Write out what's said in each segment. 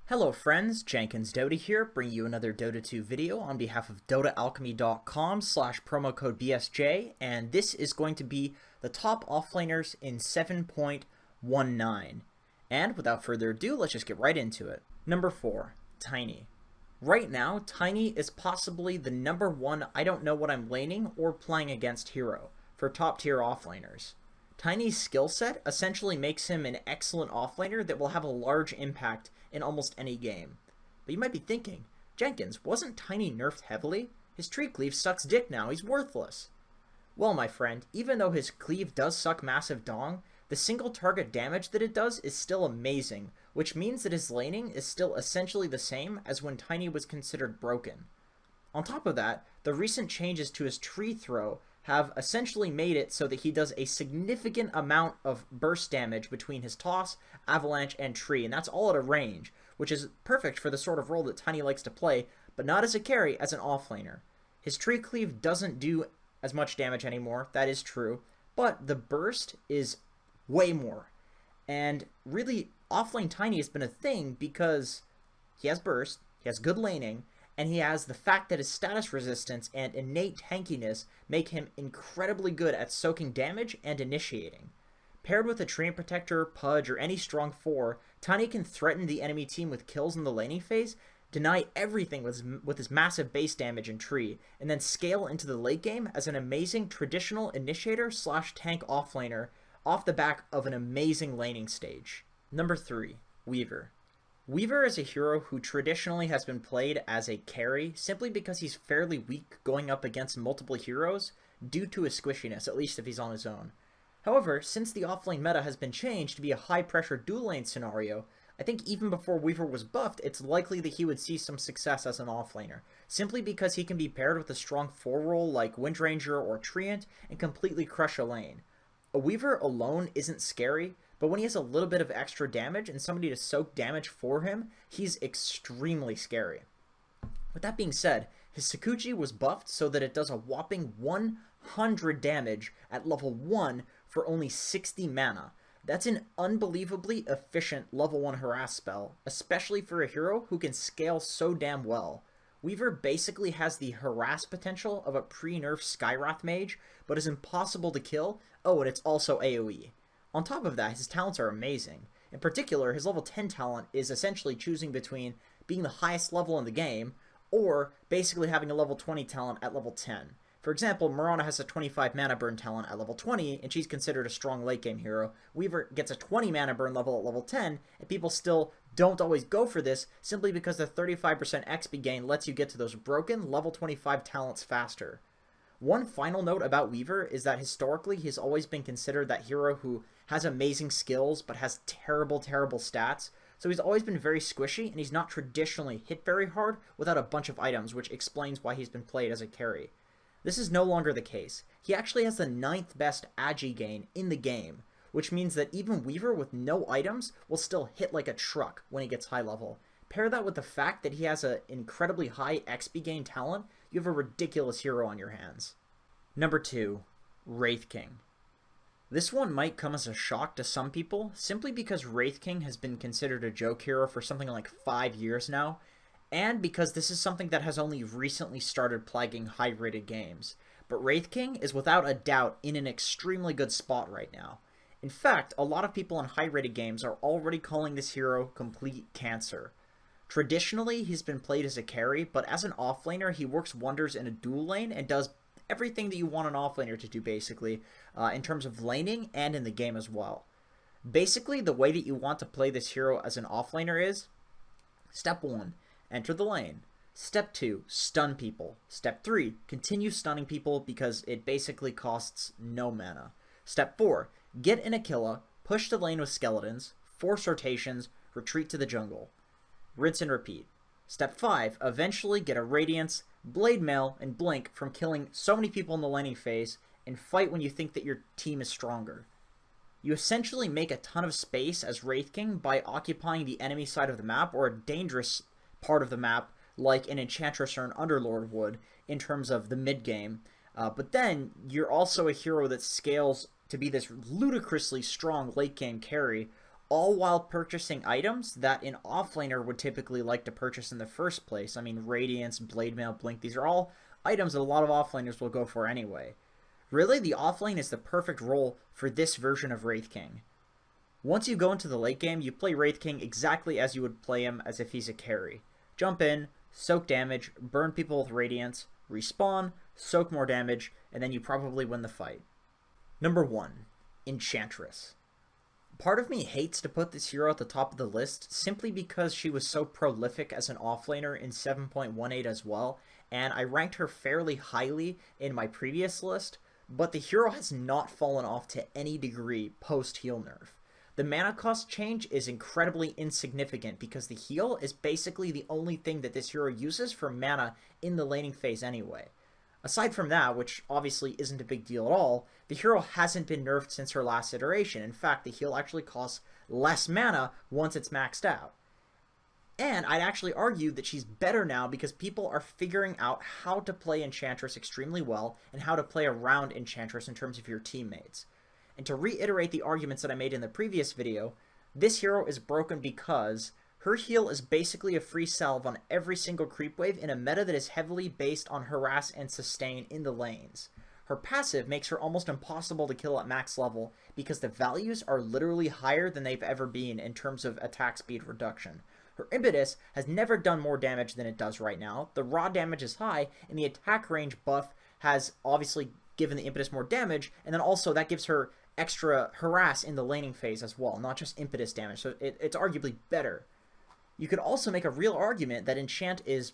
Hello friends, Jenkins Dota here, bringing you another Dota 2 video on behalf of DotaAlchemy.com/promo code BSJ, and this is going to be the top offlaners in 7.19. And without further ado, let's just get right into it. Number 4, Tiny. Right now, Tiny is possibly the number one I don't know what I'm laning or playing against hero for top tier offlaners. Tiny's skill set essentially makes him an excellent offlaner that will have a large impact in almost any game. But you might be thinking, Jenkins, wasn't Tiny nerfed heavily? His tree cleave sucks dick now, he's worthless. Well, my friend, even though his cleave does suck massive dong, the single target damage that it does is still amazing, which means that his laning is still essentially the same as when Tiny was considered broken. On top of that, the recent changes to his tree throw have essentially made it so that he does a significant amount of burst damage between his toss, avalanche, and tree, and that's all at a range, which is perfect for the sort of role that Tiny likes to play, but not as a carry, as an offlaner. His tree cleave doesn't do as much damage anymore, that is true, but the burst is way more. And really, offlane Tiny has been a thing because he has burst, he has good laning, and he has the fact that his status resistance and innate tankiness make him incredibly good at soaking damage and initiating. Paired with a Treant Protector, Pudge, or any strong 4, Tiny can threaten the enemy team with kills in the laning phase, deny everything with his massive base damage and tree, and then scale into the late game as an amazing traditional initiator/tank offlaner off the back of an amazing laning stage. Number 3, Weaver. Weaver is a hero who traditionally has been played as a carry simply because he's fairly weak going up against multiple heroes due to his squishiness, at least if he's on his own. However, since the offlane meta has been changed to be a high-pressure dual lane scenario, I think even before Weaver was buffed, it's likely that he would see some success as an offlaner, simply because he can be paired with a strong 4 role like Windranger or Treant and completely crush a lane. A Weaver alone isn't scary, but when he has a little bit of extra damage and somebody to soak damage for him, he's extremely scary. With that being said, his Sakuchi was buffed so that it does a whopping 100 damage at level 1 for only 60 mana. That's an unbelievably efficient level 1 harass spell, especially for a hero who can scale so damn well. Weaver basically has the harass potential of a pre-nerf Skywrath mage, but is impossible to kill. Oh, and it's also AoE. On top of that, his talents are amazing. In particular, his level 10 talent is essentially choosing between being the highest level in the game or basically having a level 20 talent at level 10. For example, Mirana has a 25 mana burn talent at level 20, and she's considered a strong late game hero. Weaver gets a 20 mana burn level at level 10, and people still don't always go for this simply because the 35% XP gain lets you get to those broken level 25 talents faster. One final note about Weaver is that historically he's always been considered that hero who has amazing skills but has terrible stats, so he's always been very squishy and he's not traditionally hit very hard without a bunch of items, which explains why he's been played as a carry. This is no longer the case. He actually has the 9th best agi gain in the game, which means that even Weaver with no items will still hit like a truck when he gets high level. Pair that with the fact that he has an incredibly high XP gain talent, you have a ridiculous hero on your hands. Number 2, Wraith King. This one might come as a shock to some people, simply because Wraith King has been considered a joke hero for something like 5 years now, and because this is something that has only recently started plaguing high-rated games. But Wraith King is without a doubt in an extremely good spot right now. In fact, a lot of people in high-rated games are already calling this hero complete cancer. Traditionally, he's been played as a carry, but as an offlaner, he works wonders in a dual lane and does everything that you want an offlaner to do, basically, in terms of laning and in the game as well. Basically, the way that you want to play this hero as an offlaner is, Step 1, enter the lane. Step 2, stun people. Step 3, continue stunning people because it basically costs no mana. Step 4, get in Aquila, push the lane with skeletons, force rotations, retreat to the jungle. Rinse and repeat. Step 5, eventually get a Radiance, Blade Mail, and Blink from killing so many people in the laning phase, and fight when you think that your team is stronger. You essentially make a ton of space as Wraith King by occupying the enemy side of the map, or a dangerous part of the map, like an Enchantress or an Underlord would in terms of the mid-game. But then you're also a hero that scales to be this ludicrously strong late-game carry, all while purchasing items that an offlaner would typically like to purchase in the first place. I mean, Radiance, Blade Mail, Blink, these are all items that a lot of offlaners will go for anyway. Really, the offlane is the perfect role for this version of Wraith King. Once you go into the late game, you play Wraith King exactly as you would play him as if he's a carry. Jump in, soak damage, burn people with Radiance, respawn, soak more damage, and then you probably win the fight. Number 1. Enchantress. Part of me hates to put this hero at the top of the list simply because she was so prolific as an offlaner in 7.18 as well, and I ranked her fairly highly in my previous list, but the hero has not fallen off to any degree post-heal nerf. The mana cost change is incredibly insignificant because the heal is basically the only thing that this hero uses for mana in the laning phase anyway. Aside from that, which obviously isn't a big deal at all, the hero hasn't been nerfed since her last iteration. In fact, the heal actually costs less mana once it's maxed out. And I'd actually argue that she's better now because people are figuring out how to play Enchantress extremely well and how to play around Enchantress in terms of your teammates. And to reiterate the arguments that I made in the previous video, this hero is broken because her heal is basically a free salve on every single creep wave in a meta that is heavily based on harass and sustain in the lanes. Her passive makes her almost impossible to kill at max level because the values are literally higher than they've ever been in terms of attack speed reduction. Her impetus has never done more damage than it does right now, the raw damage is high, and the attack range buff has obviously given the impetus more damage, and then also that gives her extra harass in the laning phase as well, not just impetus damage, so it's arguably better. You could also make a real argument that Enchant is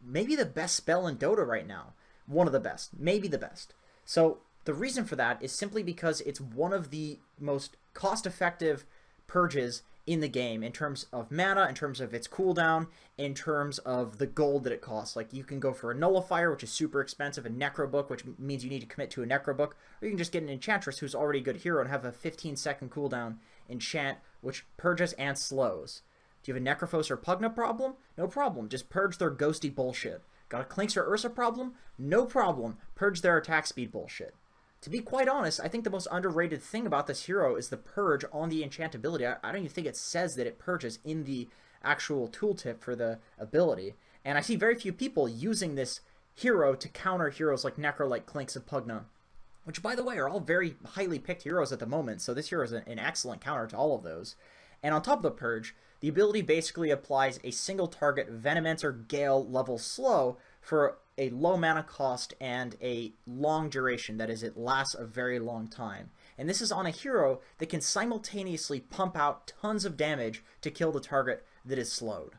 maybe the best spell in Dota right now. One of the best. Maybe the best. So the reason for that is simply because it's one of the most cost-effective purges in the game in terms of mana, in terms of its cooldown, in terms of the gold that it costs. Like, you can go for a Nullifier, which is super expensive, a Necrobook, which means you need to commit to a Necrobook, or you can just get an Enchantress who's already a good hero and have a 15-second cooldown Enchant, which purges and slows. Do you have a Necrophos or Pugna problem? No problem. Just purge their ghosty bullshit. Got a Clinks or Ursa problem? No problem. Purge their attack speed bullshit. To be quite honest, I think the most underrated thing about this hero is the purge on the enchantability. I don't even think it says that it purges in the actual tooltip for the ability. And I see very few people using this hero to counter heroes like Necrolite, Clinks, and Pugna, which, by the way, are all very highly picked heroes at the moment, so this hero is an excellent counter to all of those. And on top of the purge, the ability basically applies a single target Venomancer Gale level slow for a low mana cost and a long duration. That is, it lasts a very long time. And this is on a hero that can simultaneously pump out tons of damage to kill the target that is slowed.